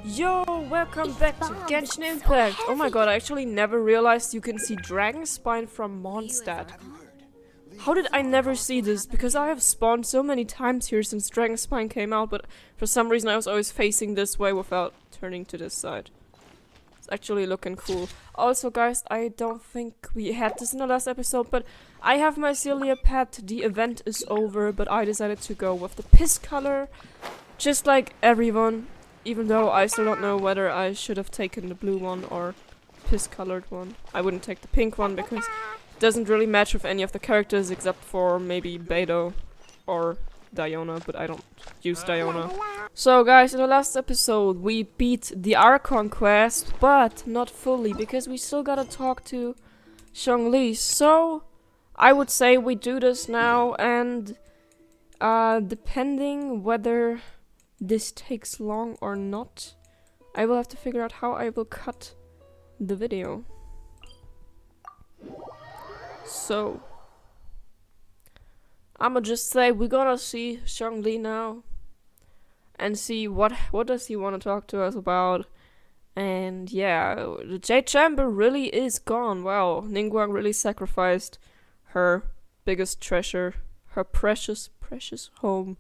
Yo, welcome back to Genshin Impact. Oh my god, I actually never realized you can see Dragon Spine from Mondstadt. How did I never see this? Because I have spawned so many times here since Dragon Spine came out, but for some reason I was always facing this way without turning to this side. It's actually looking cool. Also guys, I don't think we had this in the last episode, but I have my Celia pet. The event is over, but I decided to go with the piss color. Just like everyone. Even though I still don't know whether I should have taken the blue one or piss colored one. I wouldn't take the pink one because it doesn't really match with any of the characters except for maybe Beidou or Diona, but I don't use Diona. So guys, in the last episode we beat the ARCHON quest, but not fully because we still gotta talk to Zhongli. So I would say we do this now, and depending whether this takes long or not, I will have to figure out how I will cut the video. So I'ma just say we're gonna see Zhongli now and see what does he want to talk to us about. And yeah, the Jade Chamber really is gone. Wow, Ningguang really sacrificed her biggest treasure, her precious home.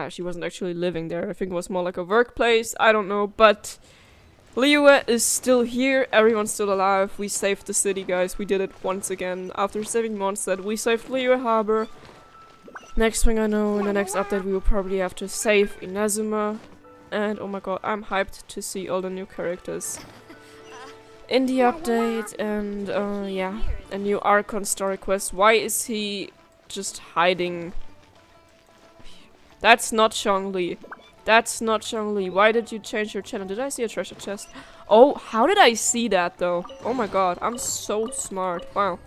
She wasn't actually living there. I think it was more like a workplace. I don't know. But Liyue is still here. Everyone's still alive. We saved the city, guys. We did it once again. After saving Mondstadt, we saved Liyue Harbor. Next thing I know, in the next update, we will probably have to save Inazuma. And oh my god, I'm hyped to see all the new characters in the update. And yeah, a new ARCHON story quest. Why is he just hiding? That's not Zhongli. That's not Zhongli. Why did you change your channel? Did I see a treasure chest? Oh, how did I see that though? Oh my god, I'm so smart. Wow.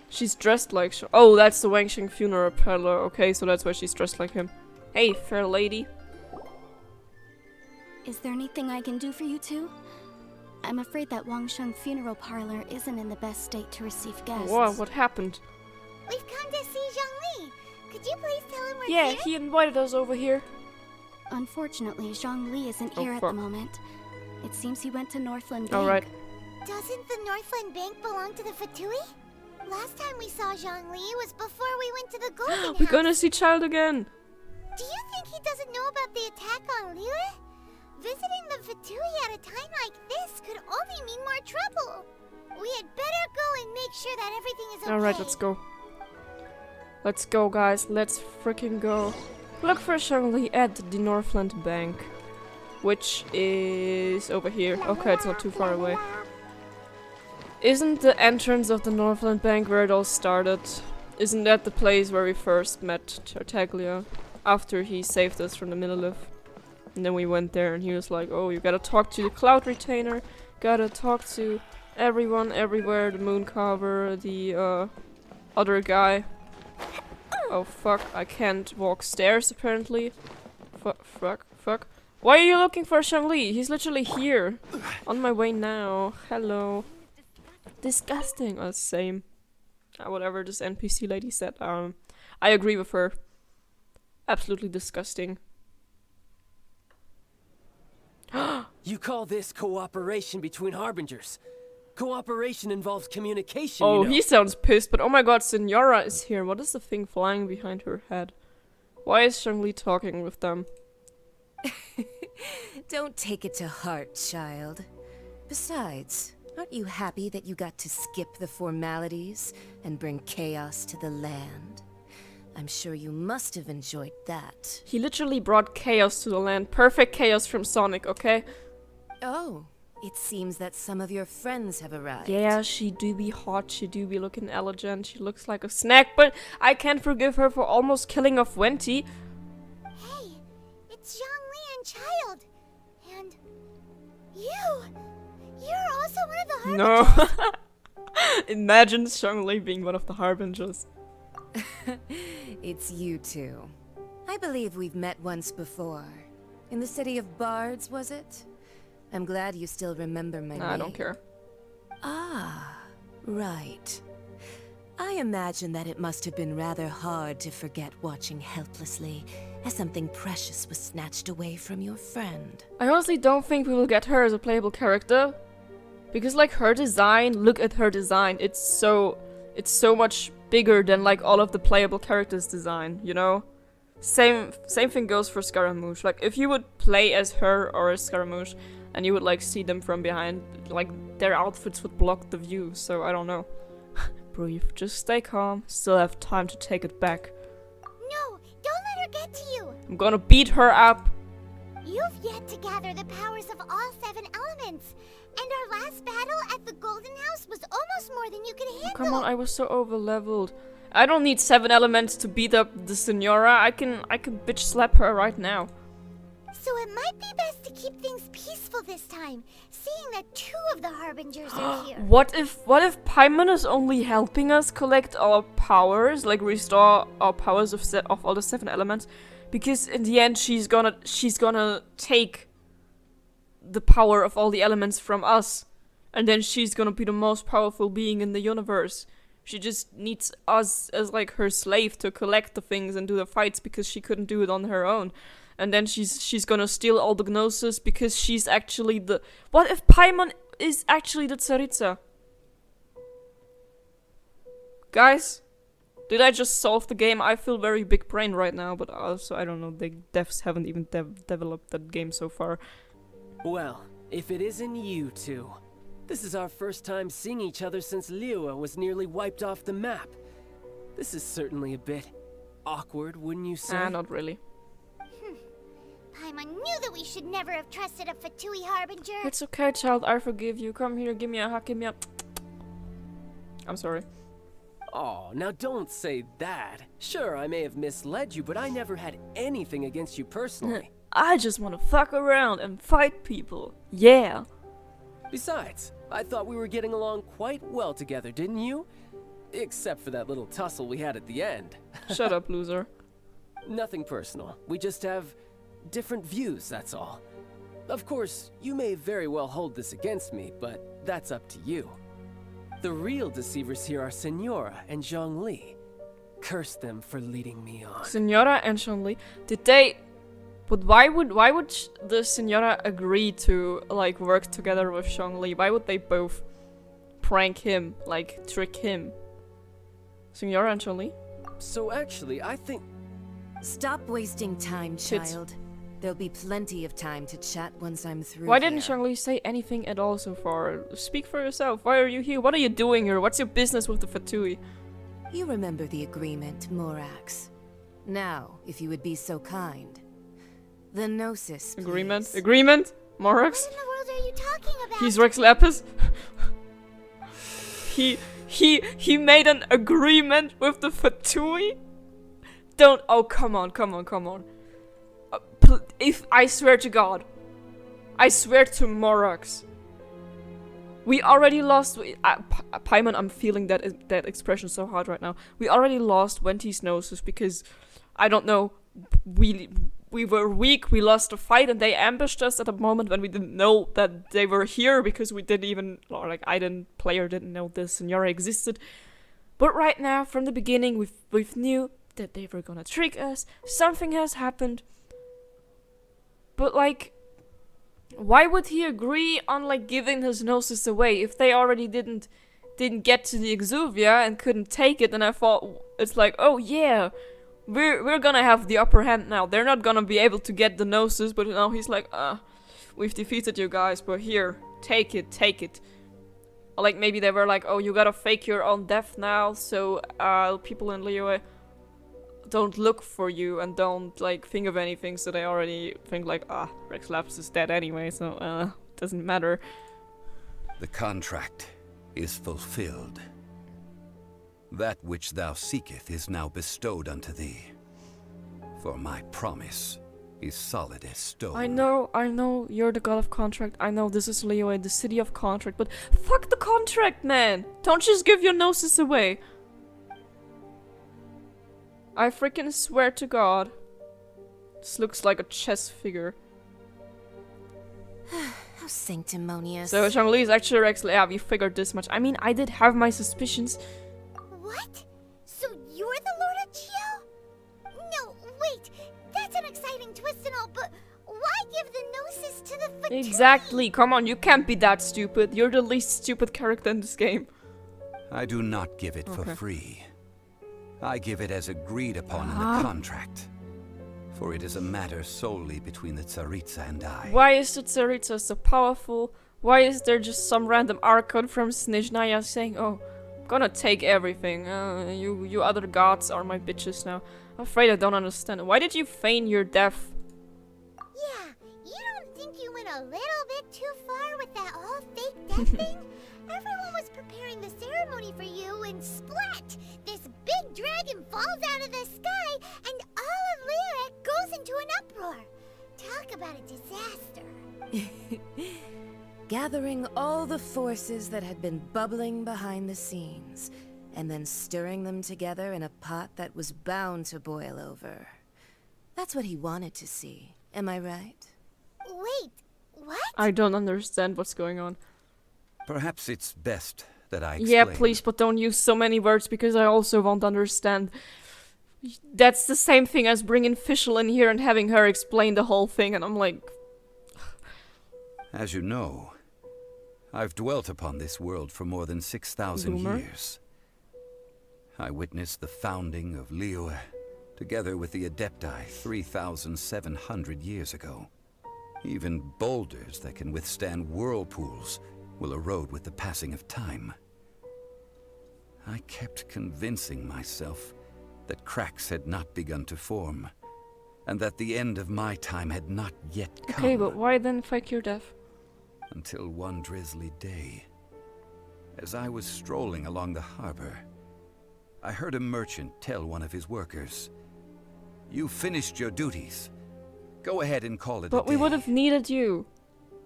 She's dressed like oh, that's the Wangxing funeral parlor. Okay, so that's why she's dressed like him. Hey, fair lady. Is there anything I can do for you two? I'm afraid that Wangsheng funeral parlor isn't in the best state to receive guests. Whoa, what happened? We've come to see Zhongli. Could you please tell him we're Yeah, here? he invited us over here. Unfortunately, Zhongli isn't here at the moment. It seems he went to Northland Bank. Alright. Doesn't the Northland Bank belong to the Fatui? Last time we saw Zhongli was before we went to the Golden House. We're gonna see Child again. Do you think he doesn't know about the attack on Liyue? Visiting the Fatui at a time like this could only mean more trouble. We had better go and make sure that everything is okay. Alright, let's go. Let's go, guys. Let's freaking go. Look for Zhongli at the Northland Bank, which is over here. Okay, it's not too far away. Isn't the entrance of the Northland Bank where it all started? Isn't that the place where we first met Tartaglia after he saved us from the Millelith? And then we went there and he was like, oh, you gotta talk to the Cloud Retainer, gotta talk to everyone, everywhere, the Moon Carver, the other guy. Oh fuck, I can't walk stairs apparently. Fuck. Why are you looking for Zhongli? He's literally here. On my way now. Hello. Disgusting. Same. Whatever this NPC lady said. I agree with her. Absolutely disgusting. You call this cooperation between harbingers? Cooperation involves communication, Oh, you know. he sounds pissed, but oh my god, Senora is here. What is the thing flying behind her head? Why is Zhongli talking with them? Don't take it to heart, child. Besides, aren't you happy that you got to skip the formalities and bring chaos to the land? I'm sure you must have enjoyed that. He literally brought chaos to the land. Perfect chaos from Sonic, okay? Oh. It seems that some of your friends have arrived. Yeah, she do be hot, she do be looking elegant, she looks like a snack, but I can't forgive her for almost killing off Venti. Hey, it's Zhongli and Child. And you're also one of the Harbingers. No. Imagine Zhongli being one of the Harbingers. It's you two. I believe we've met once before. In the city of Bards, was it? I'm glad you still remember my name. I don't care. Ah, right. I imagine that it must have been rather hard to forget watching helplessly as something precious was snatched away from your friend. I honestly don't think we will get her as a playable character. Because like her design, look at her design. It's so much bigger than like all of the playable characters' design, you know? Same thing goes for Scaramouche. Like if you would play as her or as Scaramouche and you would like see them from behind, like their outfits would block the view, so I don't know. Breathe, just stay calm, still have time to take it back. No, don't let her get to you. I'm gonna beat her up. You've yet to gather the powers of all 7 elements. And our last battle at the Golden House was almost more than you could handle. Come on, I was so over-leveled. I don't need 7 elements to beat up the Senora. I can bitch slap her right now. So it might be best to keep things peaceful this time, seeing that 2 of the Harbingers are here. What if Paimon is only helping us collect our powers, like restore our powers of all the 7 elements? Because in the end she's gonna take the power of all the elements from us, and then she's gonna be the most powerful being in the universe. She just needs us as like her slave to collect the things and do the fights because she couldn't do it on her own. And then she's gonna steal all the Gnosis because she's actually the... What if Paimon is actually the Tsaritsa? Guys, did I just solve the game? I feel very big brain right now, but also I don't know, the devs haven't even developed that game so far. Well, if it isn't you two. This is our first time seeing each other since Liyue was nearly wiped off the map. This is certainly a bit awkward, wouldn't you say? Not really. Paimon knew that we should never have trusted a Fatui Harbinger. It's okay, child, I forgive you. Come here, give me a hug, give me a... I'm sorry. Oh, now don't say that. Sure, I may have misled you, but I never had anything against you personally. I just want to fuck around and fight people. Yeah. Besides, I thought we were getting along quite well together, didn't you? Except for that little tussle we had at the end. Shut up, loser. Nothing personal. We just have different views, that's all. Of course, you may very well hold this against me, but that's up to you. The real deceivers here are Senora and Zhongli. Curse them for leading me on. Senora and Zhongli, did they... But why would the Senora agree to like work together with Zhongli? Why would they both prank him, like trick him? Senora and Zhongli? So actually, I think... Stop wasting time, child. There'll be plenty of time to chat once I'm through. Why didn't Zhongli say anything at all so far? Speak for yourself. Why are you here? What are you doing here? What's your business with the Fatui? You remember the agreement, Morax. Now, if you would be so kind. The Gnosis, Agreement? please. Agreement? Morax? What in the world are you talking about? He's Rex Lapis? He made an agreement with the Fatui? Don't... Oh, come on. If I swear to God. I swear to Morax. We already lost... Paimon, I'm feeling that expression so hard right now. We already lost Wendy's Gnosis because... I don't know... We were weak, we lost a fight, and they ambushed us at a moment when we didn't know that they were here because we didn't even... Or like, player didn't know the Senora existed. But right now, from the beginning, we knew that they were gonna trick us. Something has happened. But like... Why would he agree on like giving his Gnosis away if they already didn't get to the Exuvia and couldn't take it? And I thought it's like, oh yeah, we're gonna have the upper hand now. They're not gonna be able to get the Gnosis, but now he's like, we've defeated you guys, but here, take it. Or like maybe they were like, oh, you gotta fake your own death now, so people in Liyue don't look for you and don't like think of anything, so they already think like, Rex Lapis is dead anyway, so doesn't matter. The contract is fulfilled. That which thou seeketh is now bestowed unto thee. For my promise is solid as stone. I know, you're the god of contract. I know this is Liyue, the city of contract, but fuck the contract, man! Don't just give your Gnosis away. I freaking swear to God. This looks like a chess figure. How sanctimonious. So Zhongli is actually Rex. Yeah, we figured this much. I mean, I did have my suspicions. What? So you're the Lord of Chio? No, wait. That's Exactly, come on, you can't be that stupid. You're the least stupid character in this game. I do not give it for free. I give it as agreed upon in the contract. For it is a matter solely between the Tsaritsa and I. Why is the Tsaritsa so powerful? Why is there just some random Archon from Snezhnaya saying, oh, I'm gonna take everything. You other gods are my bitches now. I'm afraid I don't understand. Why did you feign your death? Yeah, you don't think you went a little bit too far with that whole fake death thing? Everyone was preparing the ceremony for you and splat! This big dragon falls out of the sky and all of Lyric goes into an uproar. Talk about a disaster. Gathering all the forces that had been bubbling behind the scenes, and then stirring them together in a pot that was bound to boil over. That's what he wanted to see, am I right? Wait, what? I don't understand what's going on. Perhaps it's best that I explain. Yeah, please, but don't use so many words because I also won't understand. That's the same thing as bringing Fischl in here and having her explain the whole thing, and I'm like... As you know, I've dwelt upon this world for more than 6,000 years. I witnessed the founding of Liyue, together with the Adepti 3,700 years ago. Even boulders that can withstand whirlpools will erode with the passing of time. I kept convincing myself that cracks had not begun to form, and that the end of my time had not yet come. Okay, but why then fake your death? Until one drizzly day, as I was strolling along the harbor, I heard a merchant tell one of his workers, "You finished your duties. Go ahead and call it a day." But we would have needed you.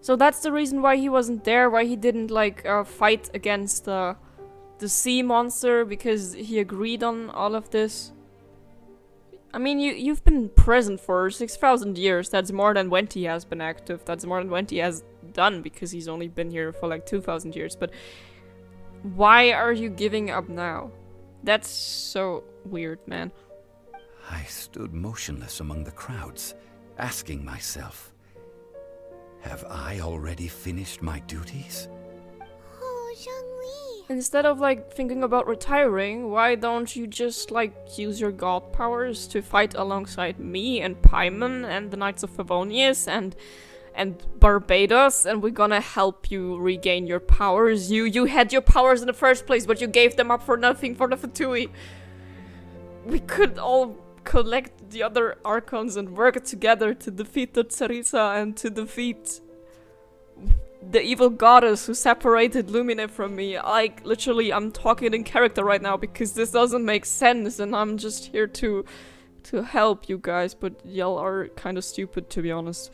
So that's the reason why he wasn't there, why he didn't, like, fight against the sea monster, because he agreed on all of this. I mean, you've been present for 6,000 years. That's more than Venti has been active. That's more than Venti has done, because he's only been here for like 2,000 years. But why are you giving up now? That's so weird, man. I stood motionless among the crowds, asking myself, have I already finished my duties? Oh, Zhongli. Instead of, like, thinking about retiring, why don't you just, like, use your god powers to fight alongside me and Paimon and the Knights of Favonius and Barbados, and we're gonna help you regain your powers. You had your powers in the first place, but you gave them up for nothing for the Fatui. We could all collect the other Archons and work together to defeat the Tsaritsa and to defeat the evil goddess who separated Lumine from me. Like, literally, I'm talking in character right now because this doesn't make sense, and I'm just here to help you guys, but y'all are kind of stupid, to be honest.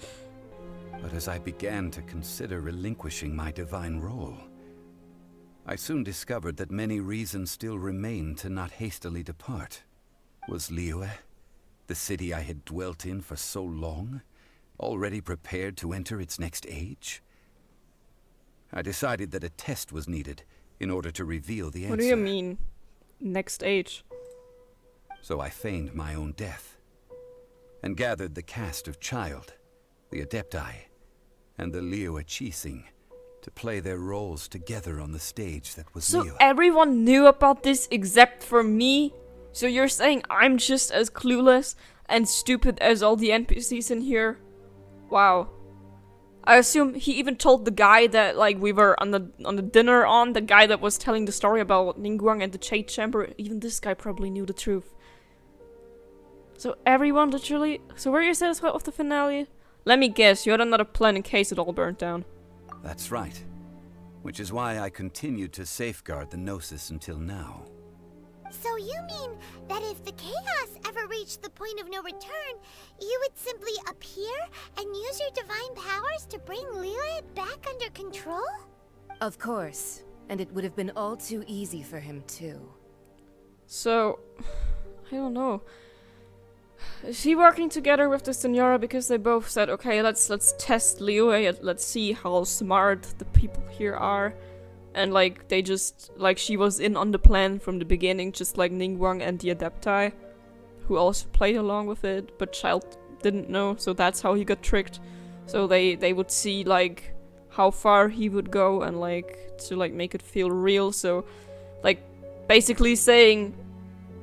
But as I began to consider relinquishing my divine role, I soon discovered that many reasons still remained to not hastily depart. Was Liyue, the city I had dwelt in for so long, already prepared to enter its next age? I decided that a test was needed in order to reveal the answer. What do you mean, next age? So I feigned my own death, and gathered the cast of Child, the Adepti, and the Liyue Chising to play their roles together on the stage that was So Liyue. everyone knew about this except for me? So you're saying I'm just as clueless and stupid as all the NPCs in here? Wow. I assume he even told the guy that, like, we were on the dinner on, the guy that was telling the story about Ningguang and the Jade Chamber. Even this guy probably knew the truth. So everyone literally... So were you satisfied with the finale? Let me guess, you had another plan in case it all burnt down. That's right. Which is why I continued to safeguard the Gnosis until now. So you mean that if the chaos ever reached the point of no return, you would simply appear and use your divine powers to bring Liyue back under control? Of course. And it would have been all too easy for him, too. So... I don't know. Is he working together with the Senora because they both said, okay, let's test Liyue, let's see how smart the people here are. And, like, they just, like, she was in on the plan from the beginning, just like Ningguang and the Adepti, who also played along with it, but Child didn't know, so that's how he got tricked. So they would see like how far he would go and like to like make it feel real. So like basically saying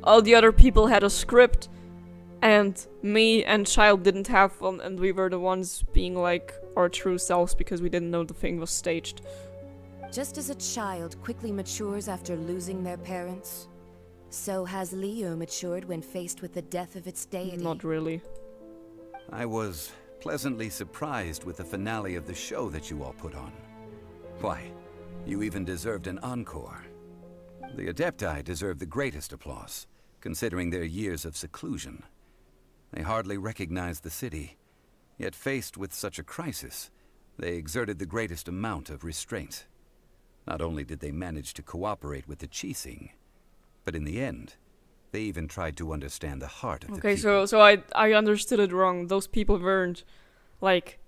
all the other people had a script and me and Child didn't have one, and we were the ones being like our true selves because we didn't know the thing was staged. Just as a child quickly matures after losing their parents, so has Liyue matured when faced with the death of its deity. Not really. I was pleasantly surprised with the finale of the show that you all put on. Why, you even deserved an encore. The Adepti deserve the greatest applause, considering their years of seclusion. They hardly recognized the city, yet faced with such a crisis, they exerted the greatest amount of restraint. Not only did they manage to cooperate with the Qixing, but in the end, they even tried to understand the heart of the people. Okay, so I understood it wrong. Those people weren't, like,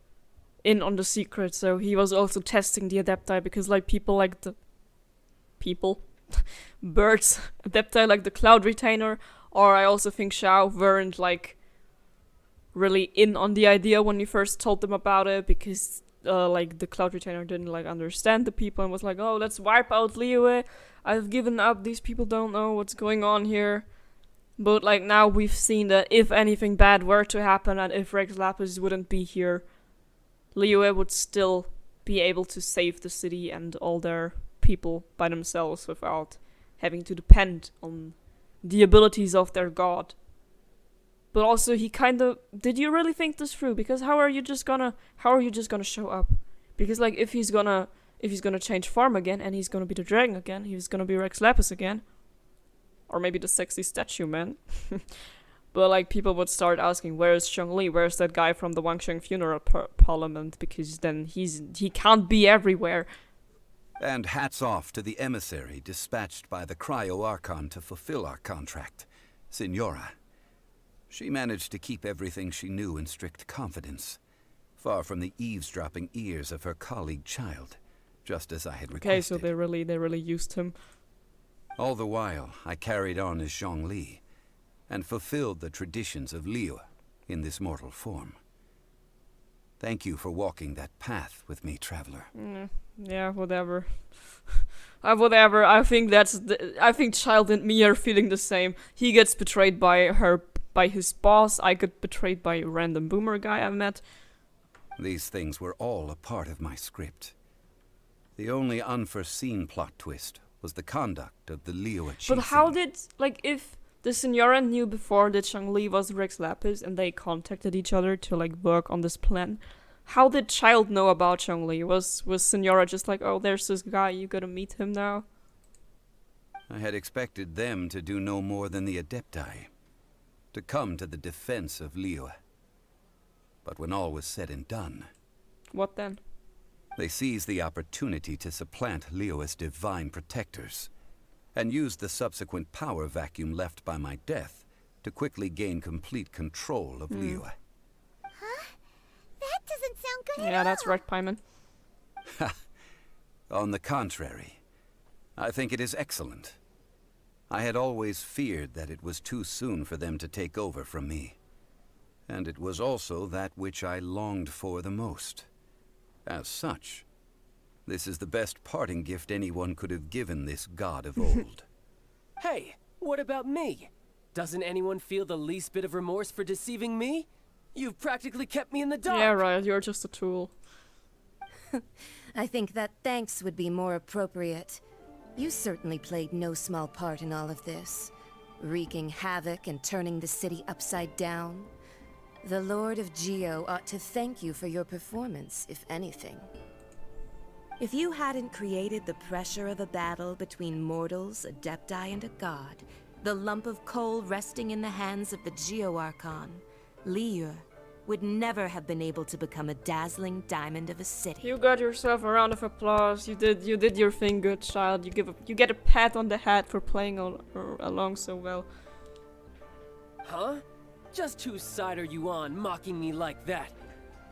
in on the secret, so he was also testing the Adepti, because, like, people like the... People? Birds, Adepti like the Cloud Retainer, or I also think Xiao weren't, like, really in on the idea when you first told them about it, because... like, the Cloud Retainer didn't, like, understand the people and was like, oh, let's wipe out Liyue. I've given up. These people don't know what's going on here. But, like, now we've seen that if anything bad were to happen and if Rex Lapis wouldn't be here, Liyue would still be able to save the city and all their people by themselves without having to depend on the abilities of their god. But also, he kind of... Did you really think this through? Because how are you just gonna show up? Because, like, if he's gonna change form again, and he's gonna be the dragon again, he's gonna be Rex Lapis again. Or maybe the sexy statue man. But, like, people would start asking, where's Zhongli? Where's that guy from the Wangsheng funeral parliament? Because then he can't be everywhere. And hats off to the emissary dispatched by the Cryo-Archon to fulfill our contract, Signora. She managed to keep everything she knew in strict confidence, far from the eavesdropping ears of her colleague Child, just as I had requested. Okay, so they really used him. All the while, I carried on as Zhongli, and fulfilled the traditions of Liyue in this mortal form. Thank you for walking that path with me, traveler. Yeah, whatever. Whatever. I think Child and me are feeling the same. He gets betrayed by his boss. I got betrayed by a random boomer guy I met. These things were all a part of my script. The only unforeseen plot twist was the conduct of the Liyue Qixing. But how did, like, if the Signora knew before that Zhongli was Rex Lapis and they contacted each other to, like, work on this plan, how did Child know about Zhongli? Was Signora just like, oh, there's this guy, you gotta meet him now? I had expected them to do no more than the Adepti, to come to the defense of Liyue. But when all was said and done... What then? They seized the opportunity to supplant Liyue as divine protectors, and used the subsequent power vacuum left by my death to quickly gain complete control of Liyue. Huh? That doesn't sound good at all. Yeah, that's right, Paimon. On the contrary, I think it is excellent. I had always feared that it was too soon for them to take over from me. And it was also that which I longed for the most. As such, this is the best parting gift anyone could have given this god of old. Hey, what about me? Doesn't anyone feel the least bit of remorse for deceiving me? You've practically kept me in the dark. Yeah, right, you're just a tool. I think that thanks would be more appropriate. You certainly played no small part in all of this, wreaking havoc and turning the city upside down. The Lord of Geo ought to thank you for your performance, if anything. If you hadn't created the pressure of a battle between mortals, Adepti, and a god, the lump of coal resting in the hands of the Geo-Archon, Liyue would never have been able to become a dazzling diamond of a city. You got yourself a round of applause. You did your thing, good child. You get a pat on the head for playing along so well. Huh? Just whose side are you on, mocking me like that?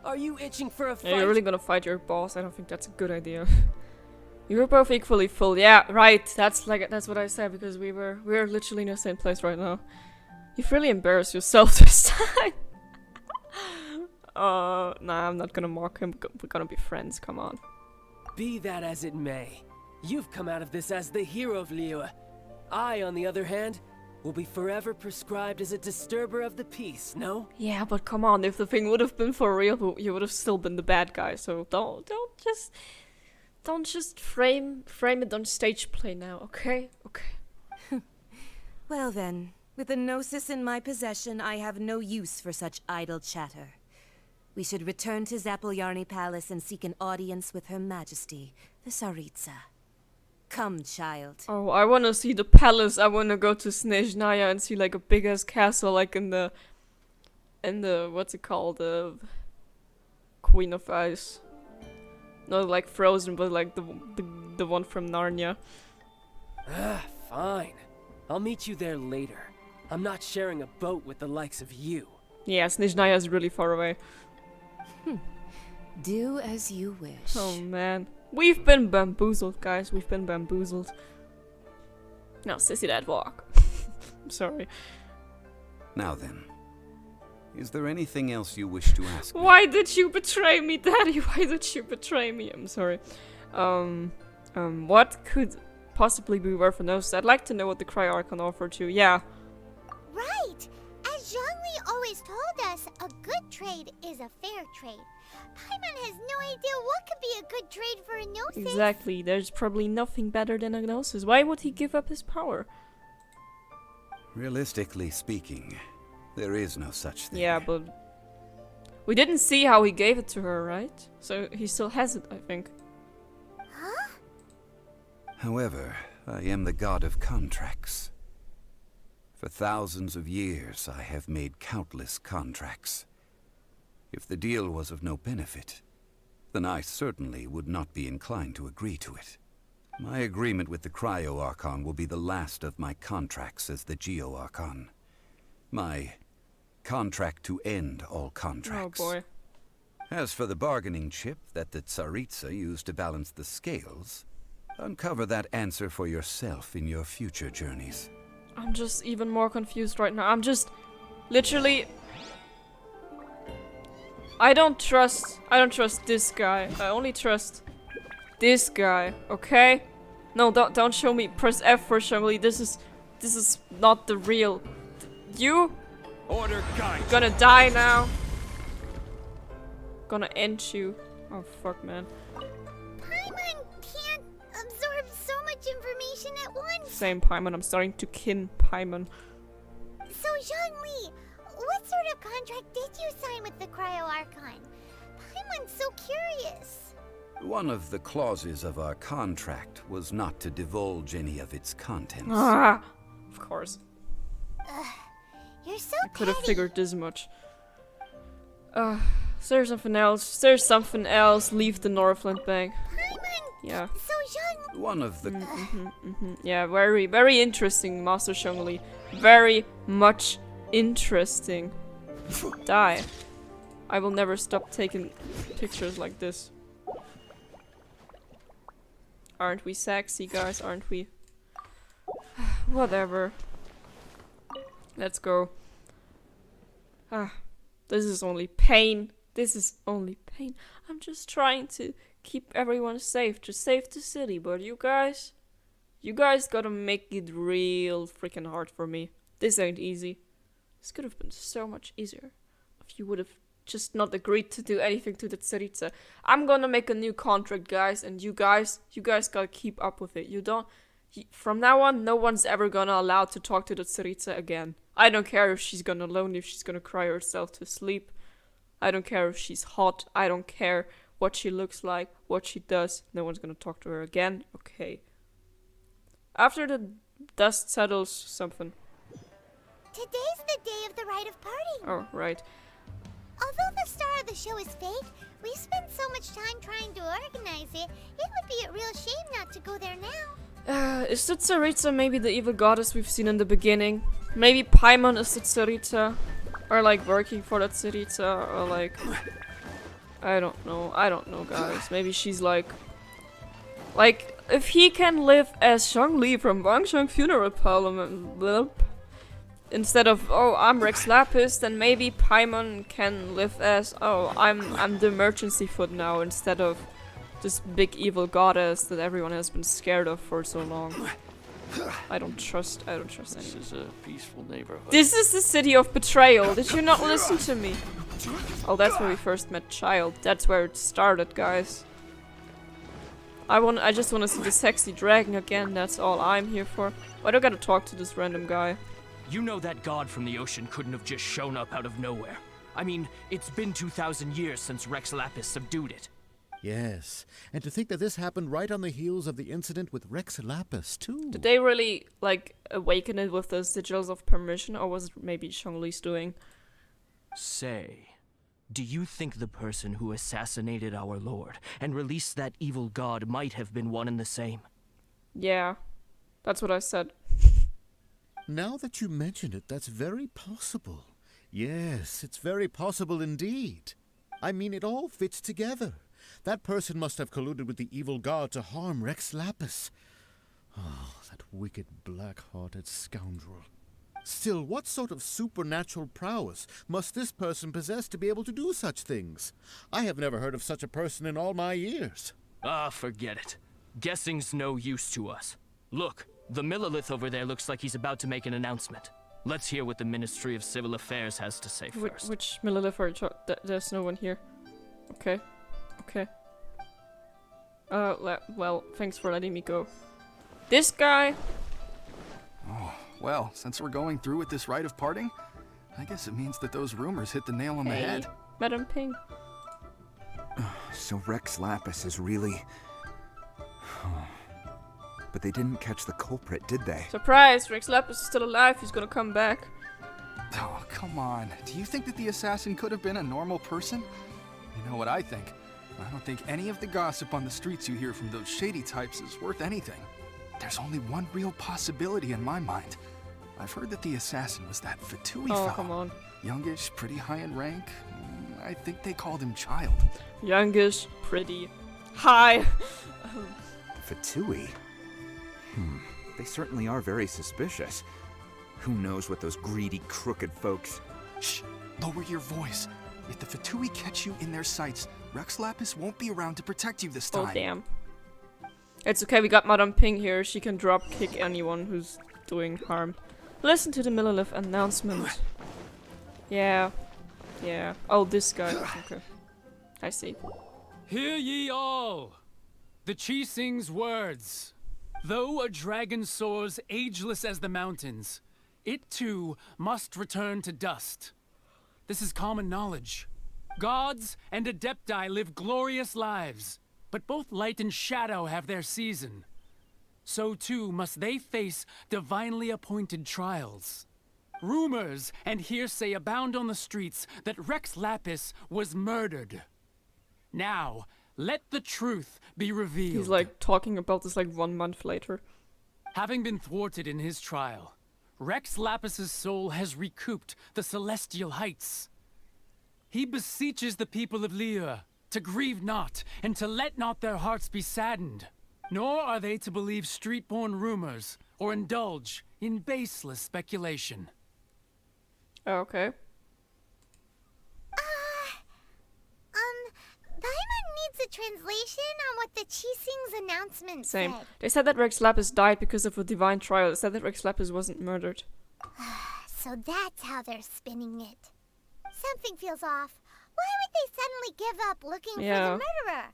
Are you itching for a fight? Yeah, you're really gonna fight your boss? I don't think that's a good idea. You're both equally full. Yeah, right. That's what I said, because we're literally in the same place right now. You've really embarrassed yourself this time. Nah, I'm not gonna mock him. We're gonna be friends, come on. Be that as it may, you've come out of this as the hero of Liyue. I, on the other hand, will be forever prescribed as a disturber of the peace, no? Yeah, but come on, if the thing would have been for real, you would have still been the bad guy, so don't just frame it on stage play now, okay? Okay. Well then, with the Gnosis in my possession, I have no use for such idle chatter. We should return to Zapoljarny Palace and seek an audience with Her Majesty, the Tsaritsa. Come, child. Oh, I wanna see the palace. I wanna go to Snezhnaya and see like a big ass castle, like in the what's it called, the Queen of Ice. Not like Frozen, but like the one from Narnia. Ah, fine. I'll meet you there later. I'm not sharing a boat with the likes of you. Yeah, Snezhnaya is really far away. Do as you wish. Oh man. We've been bamboozled, guys. We've been bamboozled. No, sissy that walk. I'm sorry. Now then, is there anything else you wish to ask me? Why did you betray me, Daddy? Why did you betray me? I'm sorry. What could possibly be worth a notice? I'd like to know what the Cry-Archon offered you. Yeah. Right! As Zhongli always told us, a good trade is a fair trade. Paimon has no idea what could be a good trade for a Gnosis. Exactly. There's probably nothing better than a Gnosis. Why would he give up his power? Realistically speaking, there is no such thing. Yeah, but we didn't see how he gave it to her, right? So he still has it, I think. Huh? However, I am the god of contracts. For thousands of years, I have made countless contracts. If the deal was of no benefit, then I certainly would not be inclined to agree to it. My agreement with the Cryo-Archon will be the last of my contracts as the Geo-Archon. My contract to end all contracts. Oh boy. As for the bargaining chip that the Tsaritsa used to balance the scales, uncover that answer for yourself in your future journeys. I'm just even more confused right now. I'm just literally... I don't trust this guy. I only trust this guy, okay? No, don't show me. Press F for Zhongli. This is not the real. You Order guide. gonna die now. Gonna end you. Oh fuck, man. Paimon can't absorb so much information at once. Same Paimon. I'm starting to kin Paimon. So Zhongli, what sort of contract did you sign with the Cryo-Archon? Paimon's so curious. One of the clauses of our contract was not to divulge any of its contents. Ah, of course. You're so I could have petty. figured this much. Is there something else? Is there something else? Leave the Northland Bank. Paimon, Yeah. so Zhongli... One of the... Yeah, very, very interesting, Master Zhongli. Very much interesting. Die. I will never stop taking pictures like this. Aren't we sexy, guys? Aren't we? Whatever. Let's go. This is only pain. This is only pain. I'm just trying to keep everyone safe, to save the city, but you guys gotta make it real freaking hard for me. This ain't easy. This could have been so much easier if you would have just not agreed to do anything to the Tsaritsa. I'm gonna make a new contract, guys, and you guys gotta keep up with it. From now on, no one's ever gonna allow to talk to the Tsaritsa again. I don't care if she's gonna alone, if she's gonna cry herself to sleep. I don't care if she's hot. I don't care what she looks like, what she does. No one's gonna talk to her again. Okay. After the dust settles, something. Today's the day of the rite of parting. Oh, right. Although the star of the show is fake, we spent so much time trying to organize it, it would be a real shame not to go there now. Is the Tsaritsa maybe the evil goddess we've seen in the beginning? Maybe Paimon is the Tsaritsa? Or like working for the Tsaritsa? Or like... I don't know, guys. Maybe she's like... if he can live as Zhongli from Wangsheng Funeral Parliament... instead of, oh, I'm Rex Lapis, then maybe Paimon can live as, oh, I'm the emergency foot now, instead of this big evil goddess that everyone has been scared of for so long. I don't trust anyone. This is a peaceful neighborhood. This is the city of betrayal. Did you not listen to me? Oh, that's where we first met Child. That's where it started, guys. I just want to see the sexy dragon again. That's all I'm here for. Why do I gotta talk to this random guy? You know that god from the ocean couldn't have just shown up out of nowhere. I mean, it's been 2,000 years since Rex Lapis subdued it. Yes, and to think that this happened right on the heels of the incident with Rex Lapis, too. Did they really, like, awaken it with the sigils of permission, or was it maybe Zhongli's doing? Say, do you think the person who assassinated our lord and released that evil god might have been one and the same? Yeah, that's what I said. Now that you mention it, that's very possible. Yes, it's very possible indeed. I mean, it all fits together. That person must have colluded with the evil god to harm Rex Lapis. Oh, that wicked, black-hearted scoundrel. Still, what sort of supernatural prowess must this person possess to be able to do such things? I have never heard of such a person in all my years. Ah, forget it. Guessing's no use to us. Look, the Millilith over there looks like he's about to make an announcement. Let's hear what the Ministry of Civil Affairs has to say first. Which Millilith are you there's no one here. Okay. Okay. Well, thanks for letting me go. This guy... Oh, well, since we're going through with this rite of parting, I guess it means that those rumors hit the nail on the head. Madam Ping. So Rex Lapis is really... But they didn't catch the culprit, did they? Surprise! Rex Lapis is still alive. He's gonna come back. Oh, come on. Do you think that the assassin could have been a normal person? You know what I think? I don't think any of the gossip on the streets you hear from those shady types is worth anything. There's only one real possibility in my mind. I've heard that the assassin was that Fatui fellow. Oh, come on. Youngish, pretty high in rank. I think they called him Child. Youngish, pretty, high. Fatui? They certainly are very suspicious. Who knows what those greedy, crooked folks... Shh! Lower your voice. If the Fatui catch you in their sights, Rex Lapis won't be around to protect you this time. Oh, damn. It's okay, we got Madame Ping here. She can drop kick anyone who's doing harm. Listen to the Millilith announcement. Yeah. Yeah. Oh, this guy. Okay. I see. Hear ye all! The Chising's words. Though a dragon soars ageless as the mountains, it too must return to dust. This is common knowledge. Gods and Adepti live glorious lives, but both light and shadow have their season. So too must they face divinely appointed trials. Rumors and hearsay abound on the streets that Rex Lapis was murdered. Now, let the truth be revealed. He's like talking about this like 1 month later. Having been thwarted in his trial, Rex Lapis's soul has recouped the celestial heights. He beseeches the people of Liyue to grieve not and to let not their hearts be saddened. Nor are they to believe street-born rumors or indulge in baseless speculation. Okay. Paimon needs a translation on what the Chising's announcement Same. said. They said that Rex Lapis died because of a divine trial. They said that Rex Lapis wasn't murdered. So that's how they're spinning it. Something feels off. Why would they suddenly give up looking for the murderer?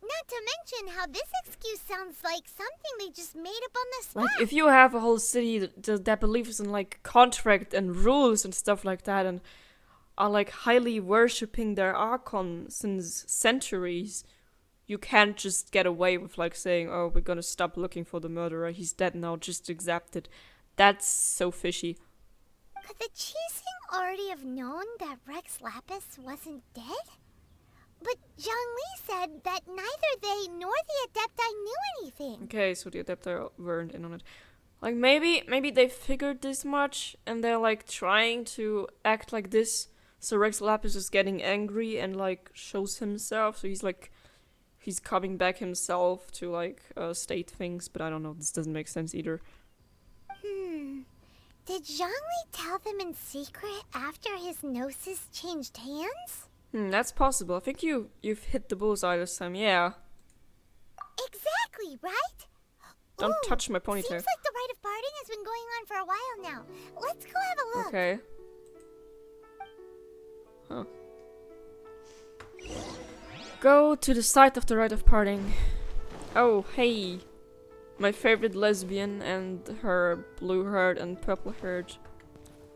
Not to mention how this excuse sounds like something they just made up on the spot. Like, if you have a whole city that believes in, like, contract and rules and stuff like that, and are, like, highly worshipping their Archon since centuries, you can't just get away with, like, saying, oh, we're gonna stop looking for the murderer, he's dead now, just accept it. That's so fishy. Could the Chising already have known that Rex Lapis wasn't dead? But Zhongli said that neither they nor the Adepti knew anything. Okay, so the Adepti weren't in on it. Like, maybe they figured this much, and they're, like, trying to act like this, so Rex Lapis is getting angry and, like, shows himself, so he's coming back himself to, like, state things, but I don't know, this doesn't make sense either. Did Zhongli tell them in secret after his gnosis changed hands? That's possible. I think you've hit the bullseye this time, yeah. Exactly, right? Don't touch my ponytail. Seems like the rite of parting has been going on for a while now. Let's go have a look. Okay. Huh. Go to the site of the rite of parting. Oh, hey. My favorite lesbian and her blue-haired and purple-haired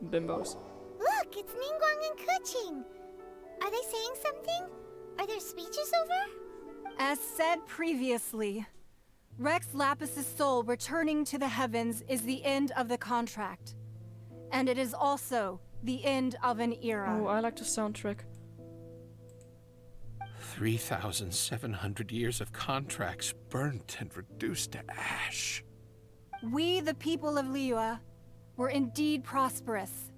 bimbos. Look, it's Ningguang and Keqing. Are they saying something? Are their speeches over? As said previously, Rex Lapis' soul returning to the heavens is the end of the contract. And it is also the end of an era. Oh, I like the soundtrack. 3,700 years of contracts burnt and reduced to ash. We, the people of Liyue, were indeed prosperous.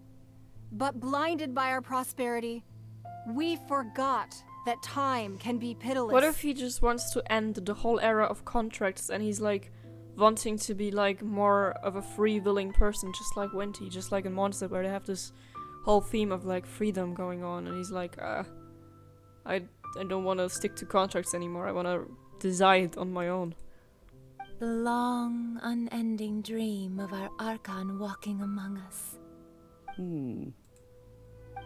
But blinded by our prosperity, we forgot that time can be pitiless. What if he just wants to end the whole era of contracts and he's like wanting to be like more of a free-willing person, just like Wenty, just like in Monster, where they have this whole theme of like freedom going on, and he's like, I don't want to stick to contracts anymore. I want to decide on my own. The long, unending dream of our Archon walking among us.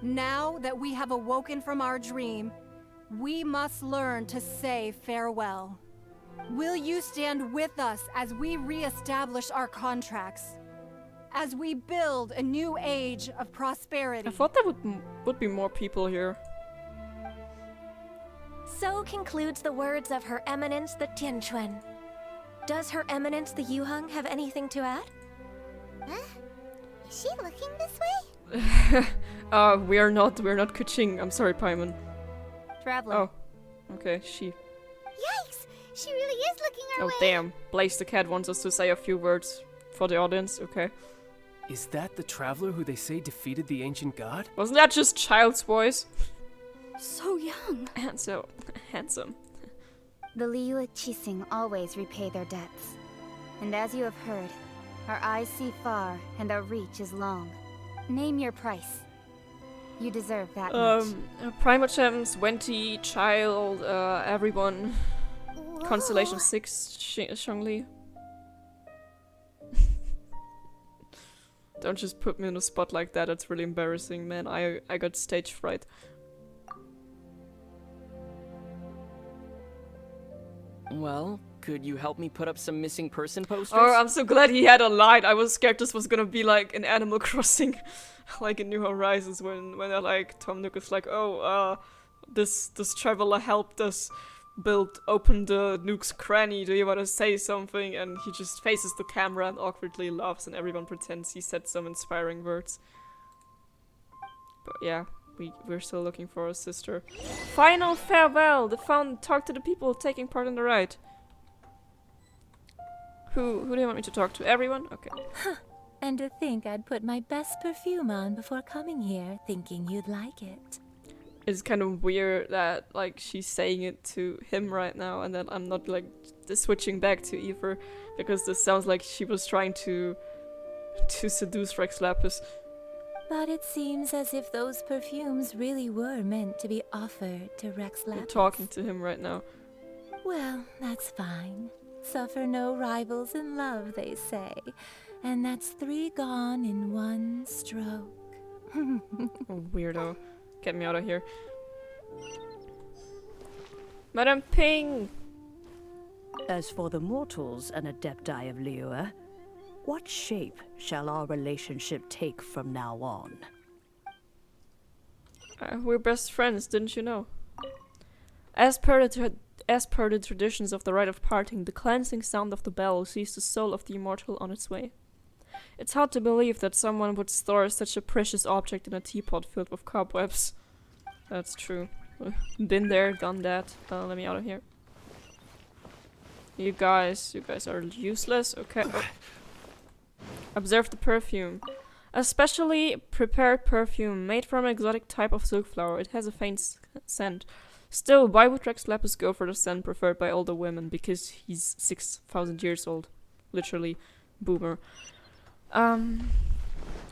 Now that we have awoken from our dream, we must learn to say farewell. Will you stand with us as we re-establish our contracts? As we build a new age of prosperity? I thought there would be more people here. So concludes the words of Her Eminence the Tianquan. Does Her Eminence the Yuheng have anything to add? Huh? Is she looking this way? We're not Keqing. I'm sorry, Paimon. Traveler. Oh, okay, she. Yikes! She really is looking our way. Oh damn! Blaze the cat wants us to say a few words for the audience. Okay. Is that the traveler who they say defeated the ancient god? Wasn't that just child's voice? So young. And so handsome. The Liyue Qixing always repay their debts. And as you have heard, our eyes see far and our reach is long. Name your price. You deserve that much. Primogems, Wenty, Child, everyone. Whoa. Constellation 6, Zhongli. Don't just put me on the spot like that, it's really embarrassing, man. I got stage fright. Well, could you help me put up some missing person posters? Oh, I'm so glad he had a line. I was scared this was gonna be like an Animal Crossing, like in New Horizons, when they're like, Tom Nook is like, oh, this traveler helped us open the Nook's cranny. Do you want to say something? And he just faces the camera and awkwardly laughs, and everyone pretends he said some inspiring words. But yeah. We're still looking for a sister. Final farewell! Talk to the people taking part in the ride. Who do you want me to talk to? Everyone? Okay. And to think I'd put my best perfume on before coming here, thinking you'd like it. It's kind of weird that like she's saying it to him right now, and then I'm not like switching back to Eva, because this sounds like she was trying to seduce Rex Lapis. But it seems as if those perfumes really were meant to be offered to Rex Lapis. I'm talking to him right now. Well, that's fine. Suffer no rivals in love, they say. And that's 3 gone in 1 stroke. Oh, weirdo. Get me out of here. Madame Ping! As for the mortals and adepti of Liyue, what shape shall our relationship take from now on? We're best friends, didn't you know? As per the traditions of the rite of parting, the cleansing sound of the bell sees the soul of the immortal on its way. It's hard to believe that someone would store such a precious object in a teapot filled with cobwebs. That's true. Been there, done that. Let me out of here. You guys are useless. Okay. Oh. Observe the perfume. A specially prepared perfume made from an exotic type of silk flower. It has a faint scent. Still, why would Rex Lapis go for the scent preferred by older women? Because he's 6,000 years old. Literally. Boomer.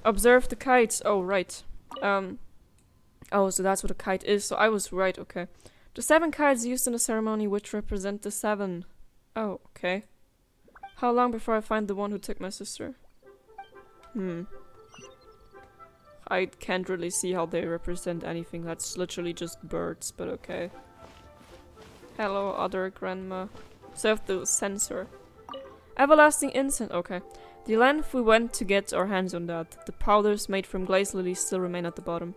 Observe the kites. Oh, right. Oh, so that's what a kite is. So I was right, okay. The 7 kites used in the ceremony which represent the 7. Oh, okay. How long before I find the one who took my sister? I can't really see how they represent anything. That's literally just birds, but okay. Hello, other grandma. Serve the censer. Everlasting incense. Okay. The length we went to get our hands on that. The powders made from glaze lilies still remain at the bottom.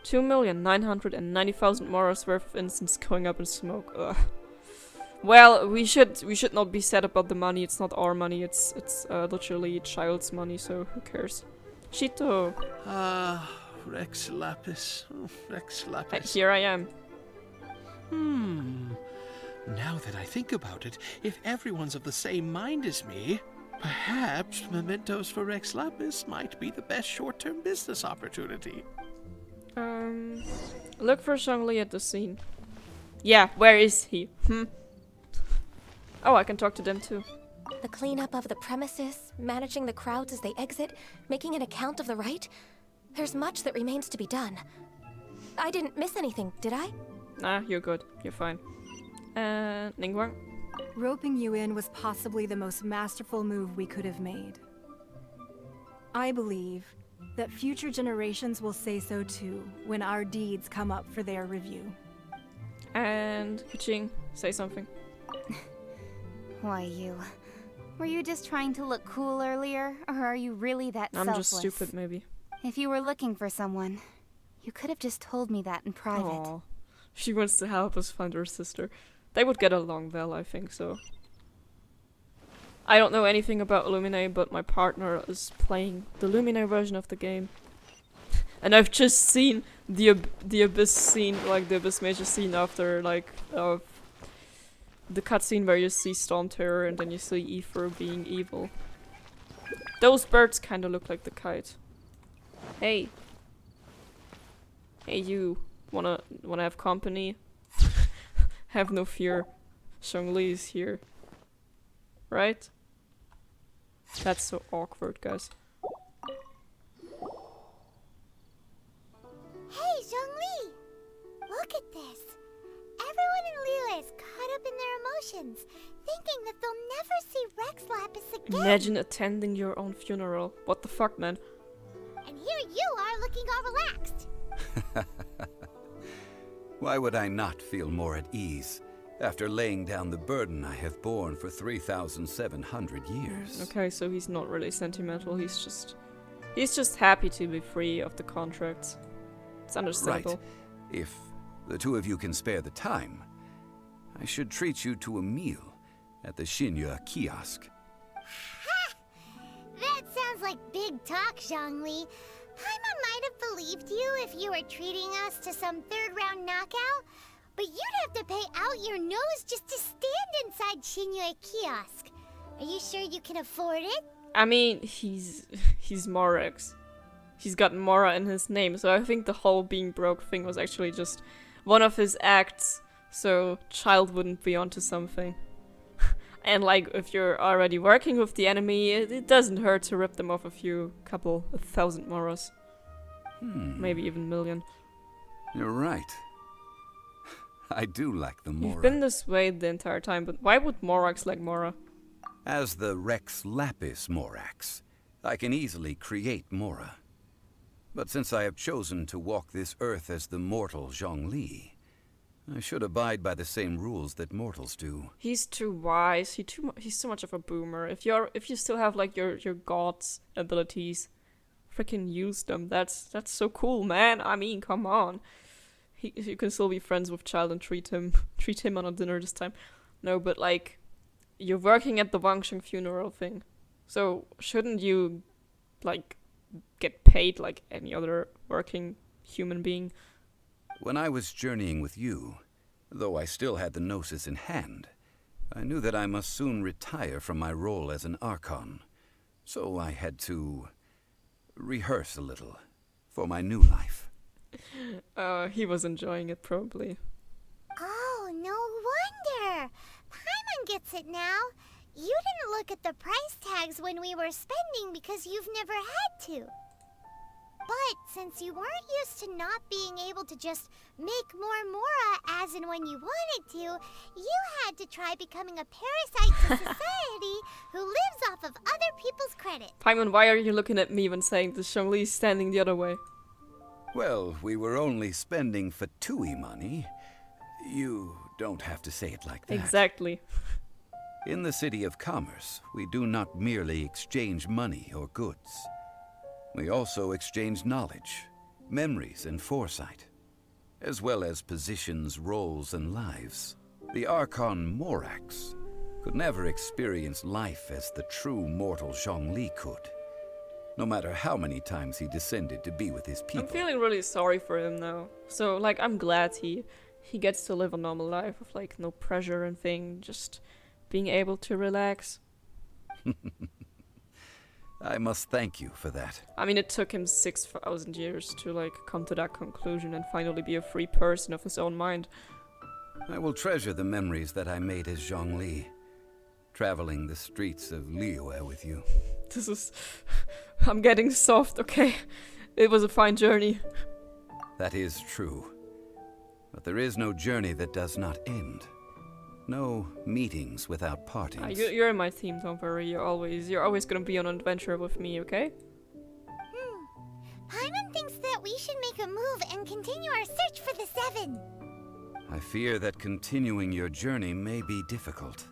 2,990,000 moras worth of incense going up in smoke. Ugh. Well, we should not be sad about the money. It's not our money. It's literally a child's money. So who cares? Shito. Ah, Rex Lapis. Oh, Rex Lapis. Here I am. Now that I think about it, if everyone's of the same mind as me, perhaps mementos for Rex Lapis might be the best short-term business opportunity. Look for Zhongli at the scene. Yeah, where is he? Oh, I can talk to them too. The cleanup of the premises, managing the crowds as they exit, making an account of the rite. There's much that remains to be done. I didn't miss anything, did I? Nah, you're good. You're fine. Ningguang? Roping you in was possibly the most masterful move we could have made. I believe that future generations will say so too when our deeds come up for their review. And Kuching, say something. Why you? Were you just trying to look cool earlier, or are you really that selfless? I'm just stupid, maybe. If you were looking for someone, you could have just told me that in private. Aww. She wants to help us find her sister. They would get along well, I think so. I don't know anything about Lumine, but my partner is playing the Lumine version of the game. And I've just seen the Abyss scene, like the Abyss Major scene after, like, the cutscene where you see Storm Terror and then you see Aether being evil. Those birds kinda look like the kite. Hey. Hey you. Wanna have company? Have no fear. Zhongli is here. Right? That's so awkward, guys. Hey, Zhongli! Look at this. Everyone in Liyue is caught up in their emotions, thinking that they'll never see Rex Lapis again. Imagine attending your own funeral. What the fuck, man? And here you are looking all relaxed. Why would I not feel more at ease after laying down the burden I have borne for 3,700 years? Okay, so he's not really sentimental. He's just happy to be free of the contracts. It's understandable. Right. If the two of you can spare the time, I should treat you to a meal at the Shinya kiosk. Ha! That sounds like big talk, Zhongli. Paimon might have believed you if you were treating us to some third-round knockout, but you'd have to pay out your nose just to stand inside Shinya kiosk. Are you sure you can afford it? I mean, he's Morax. He's got Mora in his name, so I think the whole being broke thing was actually just one of his acts, so Child wouldn't be onto something. And like, if you're already working with the enemy, it doesn't hurt to rip them off a couple 1,000 Moras. Maybe even million. You're right. I do like the Mora. You've been this way the entire time, but why would Morax like Mora? As the Rex Lapis Morax, I can easily create Mora. But since I have chosen to walk this earth as the mortal Zhongli, I should abide by the same rules that mortals do. He's too wise. He's too much of a boomer. If you still have like your god's abilities, freaking use them. That's so cool, man. I mean, come on. You can still be friends with Child and treat him on a dinner this time. No, but like, you're working at the Wangsheng funeral thing, so shouldn't you like get paid like any other working human being? When I was journeying with you, though I still had the Gnosis in hand, I knew that I must soon retire from my role as an Archon. So I had to rehearse a little for my new life. He was enjoying it, probably. Oh, no wonder! Paimon gets it now. You didn't look at the price tags when we were spending because you've never had to. But since you weren't used to not being able to just make more Mora as and when you wanted to, you had to try becoming a parasite to society who lives off of other people's credit. Paimon, why are you looking at me when saying this? Zhongli standing the other way. Well, we were only spending Fatui money. You don't have to say it like that. Exactly. In the City of Commerce, we do not merely exchange money or goods. We also exchange knowledge, memories, and foresight, as well as positions, roles, and lives. The Archon Morax could never experience life as the true mortal Zhongli could, no matter how many times he descended to be with his people. I'm feeling really sorry for him now. So, like, I'm glad he gets to live a normal life with, like, no pressure and thing, just being able to relax. I must thank you for that. I mean, it took him 6,000 years to, like, come to that conclusion and finally be a free person of his own mind. I will treasure the memories that I made as Zhongli, traveling the streets of Liyue with you. This is... I'm getting soft, okay? It was a fine journey. That is true. But there is no journey that does not end. No meetings without partings. You're in my team, don't worry. You're always gonna be on an adventure with me, okay? Paimon thinks that we should make a move and continue our search for the Seven. I fear that continuing your journey may be difficult.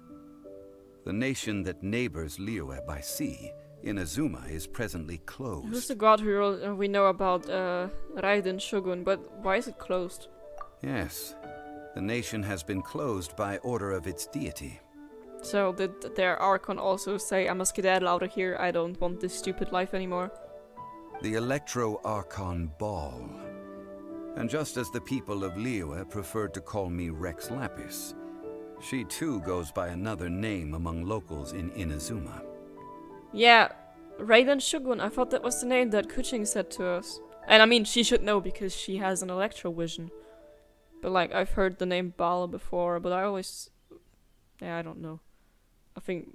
The nation that neighbors Liyue by sea, Inazuma, is presently closed. Who's the god who we know about, Raiden Shogun, but why is it closed? Yes. The nation has been closed by order of its deity. So did their Archon also say, I must skedaddle out of here, I don't want this stupid life anymore? The Electro-Archon Ball. And just as the people of Liyue preferred to call me Rex Lapis, she too goes by another name among locals in Inazuma. Yeah, Raiden Shogun, I thought that was the name that Kuching said to us. And I mean, she should know because she has an electro-vision. But like, I've heard the name Bala before, but I always... Yeah, I don't know. I think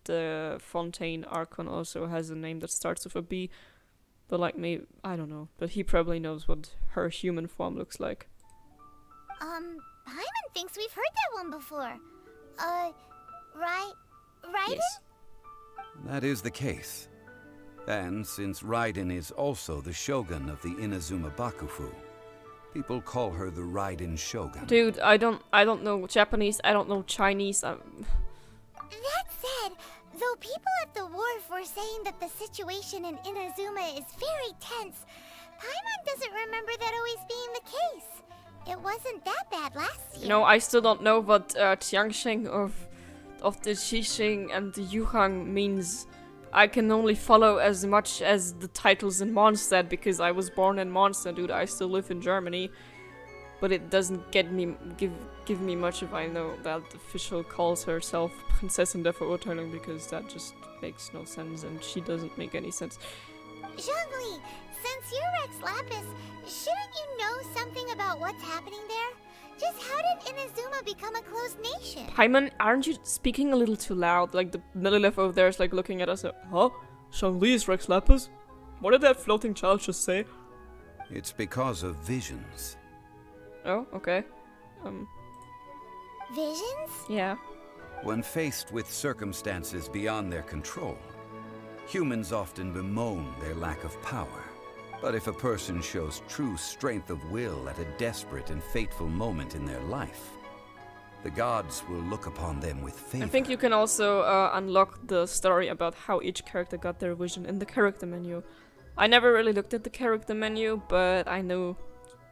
the Fontaine Archon also has a name that starts with a B. But like, maybe... I don't know. But he probably knows what her human form looks like. Paimon thinks we've heard that one before. Raiden? Yes. That is the case. And since Raiden is also the Shogun of the Inazuma Bakufu, people call her the Raiden Shogun. Dude, I don't know Japanese, I don't know Chinese. That said, though people at the wharf were saying that the situation in Inazuma is very tense, Paimon doesn't remember that always being the case. It wasn't that bad last year. You know, I still don't know what Tianxing of the Xixing and the Yuhang means. I can only follow as much as the titles in Mondstadt because I was born in Mondstadt, dude. I still live in Germany, but it doesn't give me much if I know that the official calls herself Prinzessin der Verurteilung, because that just makes no sense and she doesn't make any sense. Zhongli, since you're Rex Lapis, shouldn't you know something about what's happening there? Just how did Inazuma become a closed nation? Paimon, aren't you speaking a little too loud? Like, the Lilith over there is like looking at us like, huh? Zhongli is Rex Lapis? What did that floating child just say? It's because of visions. Oh, okay. Visions? Yeah. When faced with circumstances beyond their control, humans often bemoan their lack of power. But if a person shows true strength of will at a desperate and fateful moment in their life, the gods will look upon them with favor. I think you can also unlock the story about how each character got their vision in the character menu. I never really looked at the character menu, but I know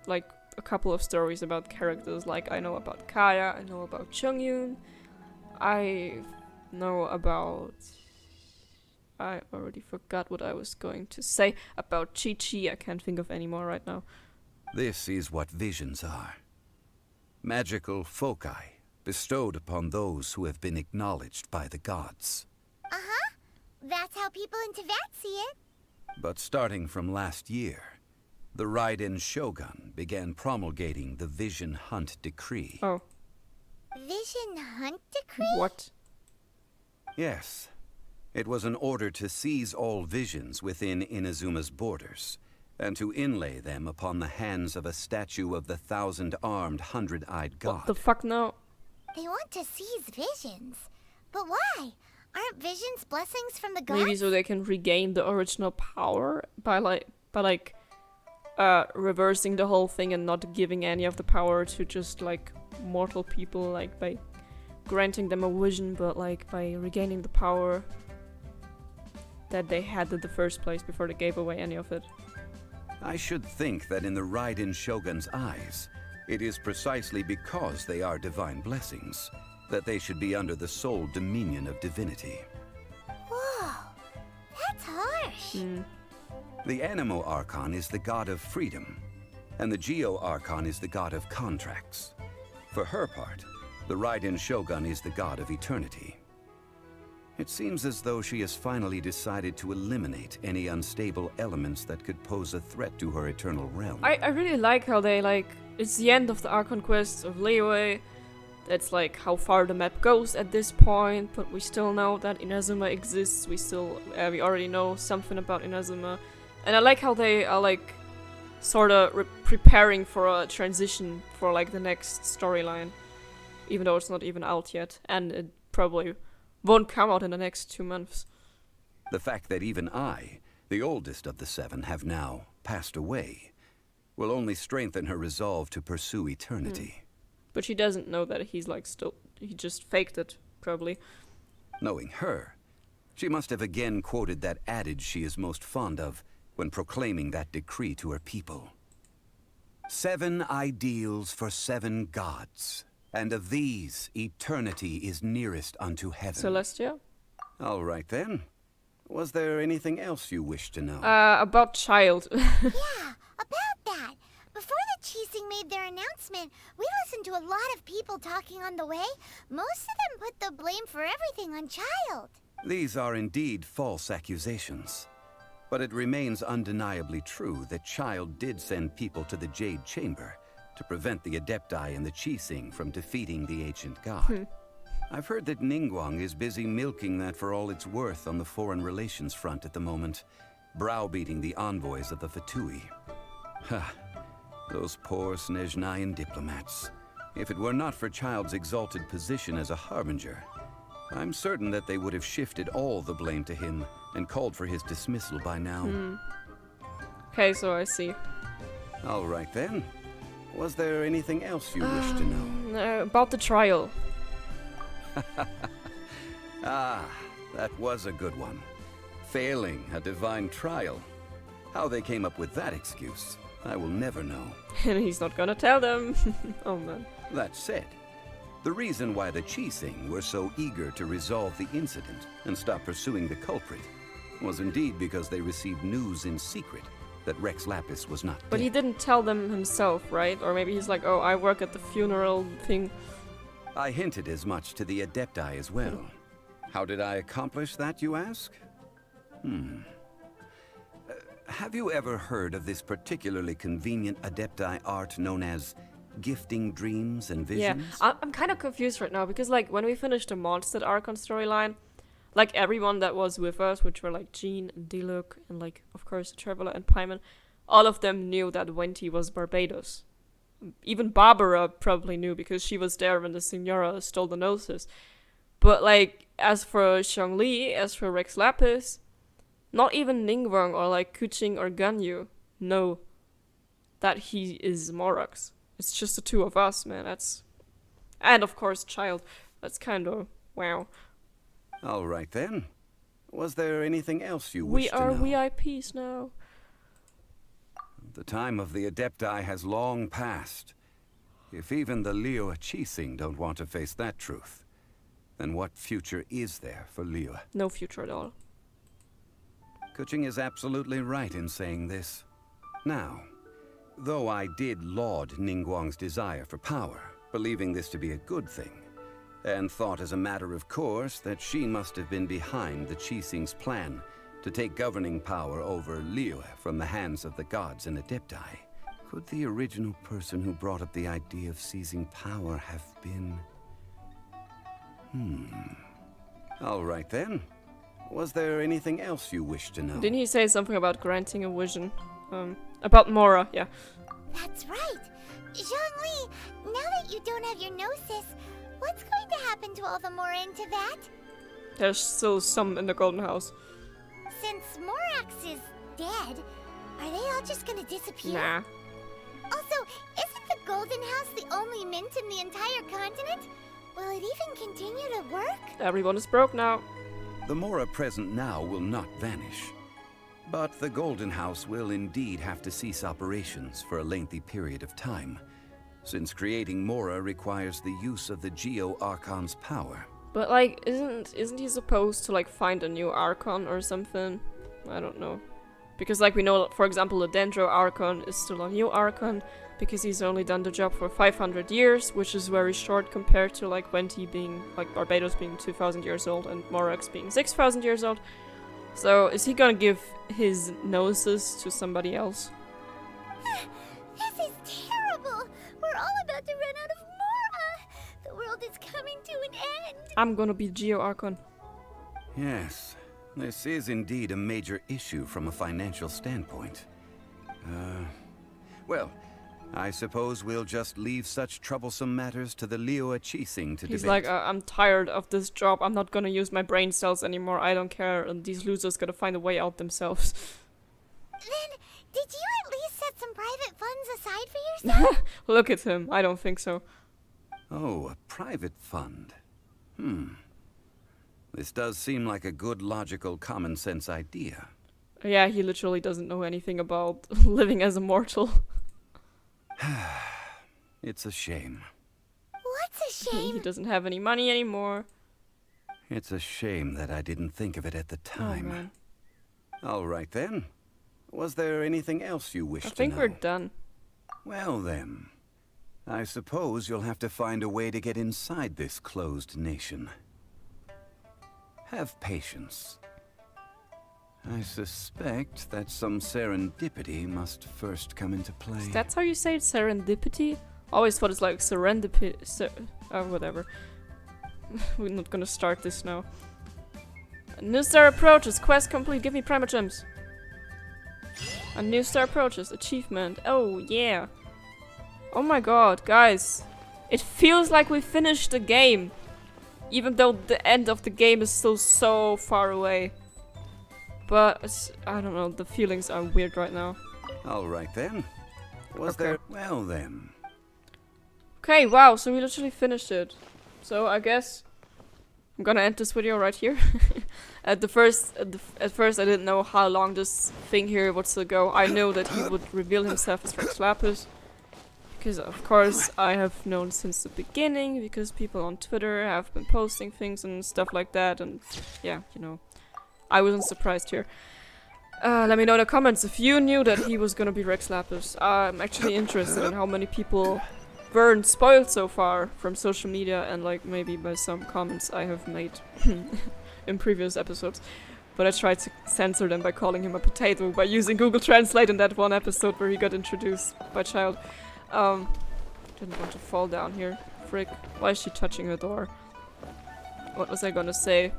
like a couple of stories about characters. Like I know about Kaya, I know about Chongyun, I know about... I already forgot what I was going to say about Chi-Chi. I can't think of any more right now. This is what visions are. Magical foci bestowed upon those who have been acknowledged by the gods. Uh-huh. That's how people in Teyvat see it. But starting from last year, the Raiden Shogun began promulgating the Vision Hunt Decree. Oh. Vision Hunt Decree? What? Yes. It was an order to seize all visions within Inazuma's borders and to inlay them upon the hands of a statue of the 1,000-armed, 100-eyed god. What the fuck now? They want to seize visions. But why? Aren't visions blessings from the gods? Maybe so they can regain the original power by reversing the whole thing and not giving any of the power to just like mortal people, like by granting them a vision, but like by regaining the power that they had in the first place before they gave away any of it. I should think that in the Raiden Shogun's eyes, it is precisely because they are divine blessings that they should be under the sole dominion of divinity. Whoa, that's harsh. The Anemo Archon is the god of freedom, and the Geo Archon is the god of contracts. For her part, the Raiden Shogun is the god of eternity. It seems as though she has finally decided to eliminate any unstable elements that could pose a threat to her eternal realm. I really like how they it's the end of the Archon quest of Liyue. That's like how far the map goes at this point, but we still know that Inazuma exists. We already know something about Inazuma. And I like how they are like sort of preparing for a transition for like the next storyline, even though it's not even out yet, and it probably won't come out in the next 2 months. The fact that even I, the oldest of the 7, have now passed away will only strengthen her resolve to pursue eternity. But she doesn't know that he's like he just faked it, probably. Knowing her, she must have again quoted that adage she is most fond of when proclaiming that decree to her people. 7 ideals for 7 gods, and of these, eternity is nearest unto heaven. Celestia? All right then. Was there anything else you wished to know? About Child. Yeah, about that. Before the Qixing made their announcement, we listened to a lot of people talking on the way. Most of them put the blame for everything on Child. These are indeed false accusations. But it remains undeniably true that Child did send people to the Jade Chamber to prevent the Adepti and the Qixing from defeating the ancient god. I've heard that Ningguang is busy milking that for all it's worth on the foreign relations front at the moment, browbeating the envoys of the Fatui. Ha! Those poor Snezhnayan diplomats. If it were not for Child's exalted position as a harbinger, I'm certain that they would have shifted all the blame to him and called for his dismissal by now. Okay, so I see. All right then. Was there anything else you wish to know? About the trial. Ah, that was a good one. Failing a divine trial. How they came up with that excuse, I will never know. And he's not gonna tell them. Oh man. That said, the reason why the Qixing were so eager to resolve the incident and stop pursuing the culprit was indeed because they received news in secret that Rex Lapis was not dead. But he didn't tell them himself, right? Or maybe he's like, oh, I work at the funeral thing. I hinted as much to the Adepti as well. How did I accomplish that, you ask? Have you ever heard of this particularly convenient Adepti art known as gifting dreams and visions? Yeah, I'm kind of confused right now because like when we finished the Mondstadt Archon storyline, like everyone that was with us, which were like Jean and Diluc and like of course the Traveler and Paimon, all of them knew that Venti was Barbados. Even Barbara probably knew because she was there when the Signora stole the Gnosis. But like as for Zhongli, as for Rex Lapis, not even Ningguang or like Keqing or Ganyu know that he is Morax. It's just the two of us, man. And of course Child. That's kind of wow. All right then. Was there anything else you wish to know? We are VIPs now. The time of the Adepti has long passed. If even the Liyue Qixing don't want to face that truth, then what future is there for Liyue? No future at all. Keqing is absolutely right in saying this. Now, though I did laud Ningguang's desire for power, believing this to be a good thing, and thought as a matter of course that she must have been behind the Qixing's plan to take governing power over Liyue from the hands of the gods and Adepti, could the original person who brought up the idea of seizing power have been... All right then. Was there anything else you wish to know? Didn't he say something about granting a vision? About Mora, yeah. That's right. Zhongli, now that you don't have your gnosis, what's going to happen to all the Mora in Teyvat? There's still some in the Golden House. Since Morax is dead, are they all just gonna disappear? Nah. Also, isn't the Golden House the only mint in the entire continent? Will it even continue to work? Everyone is broke now. The Mora present now will not vanish. But the Golden House will indeed have to cease operations for a lengthy period of time, since creating Mora requires the use of the Geo-Archon's power. But like, isn't he supposed to like find a new Archon or something? I don't know. Because like we know, for example, the Dendro Archon is still a new Archon, because he's only done the job for 500 years, which is very short compared to like Venti being, like Barbados being 2,000 years old and Morax being 6,000 years old. So is he gonna give his gnosis to somebody else? This is terrible! We're all about to run out of Mora! The world is coming to an end! I'm gonna be Geo-Archon. Yes, this is indeed a major issue from a financial standpoint. Well, I suppose we'll just leave such troublesome matters to the Liyue Qixing to debate. He's like, I'm tired of this job. I'm not gonna use my brain cells anymore. I don't care. And these losers gotta find a way out themselves. Then, did you at least set some private funds aside for yourself? Look at him. I don't think so. Oh, a private fund. This does seem like a good, logical, common-sense idea. Yeah, he literally doesn't know anything about living as a mortal. It's a shame. What's a shame? He doesn't have any money anymore. It's a shame that I didn't think of it at the time. All right then. Was there anything else you wished to know? I think we're done. Well then, I suppose you'll have to find a way to get inside this closed nation. Have patience. I suspect that some serendipity must first come into play. That's how you say it, serendipity? Always thought it's like serendipity. Whatever. We're not gonna start this now. A new star approaches. Quest complete. Give me Primogems. A new star approaches. Achievement. Oh, yeah. Oh my god, guys. It feels like we finished the game. Even though the end of the game is still so far away. But, I don't know, the feelings are weird right now. Alright then. Was there... Well then. Okay, wow, so we literally finished it. So I guess I'm gonna end this video right here. At first I didn't know how long this thing here would still go. I know that he would reveal himself as Rex Lapis. Because of course I have known since the beginning, because people on Twitter have been posting things and stuff like that, and yeah, you know. I wasn't surprised here. Let me know in the comments if you knew that he was gonna be Rex Lapis. I'm actually interested in how many people weren't spoiled so far from social media and like maybe by some comments I have made in previous episodes. But I tried to censor them by calling him a potato by using Google Translate in that one episode where he got introduced by Child. Didn't want to fall down here. Frick. Why is she touching her door? What was I gonna say?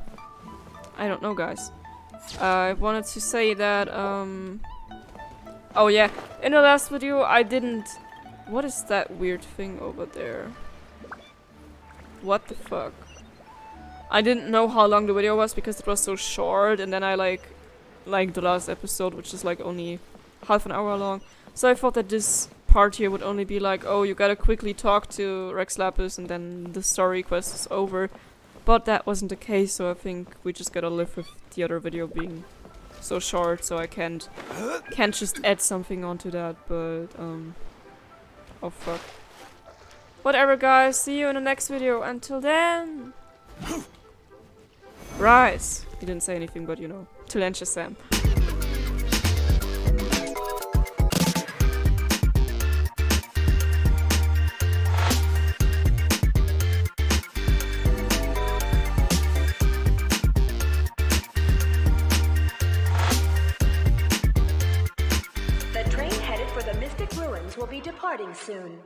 I don't know, guys. I wanted to say that, oh yeah, in the last video I didn't... What is that weird thing over there? What the fuck? I didn't know how long the video was because it was so short, and then I like the last episode, which is like only half an hour long. So I thought that this part here would only be like, oh, you gotta quickly talk to Rex Lapis and then the story quest is over. But that wasn't the case, so I think we just gotta live with the other video being so short, so I can't just add something onto that, but oh fuck. Whatever, guys, see you in the next video. Until then, rise. He didn't say anything, but you know, till then, Shazam. Will be departing soon.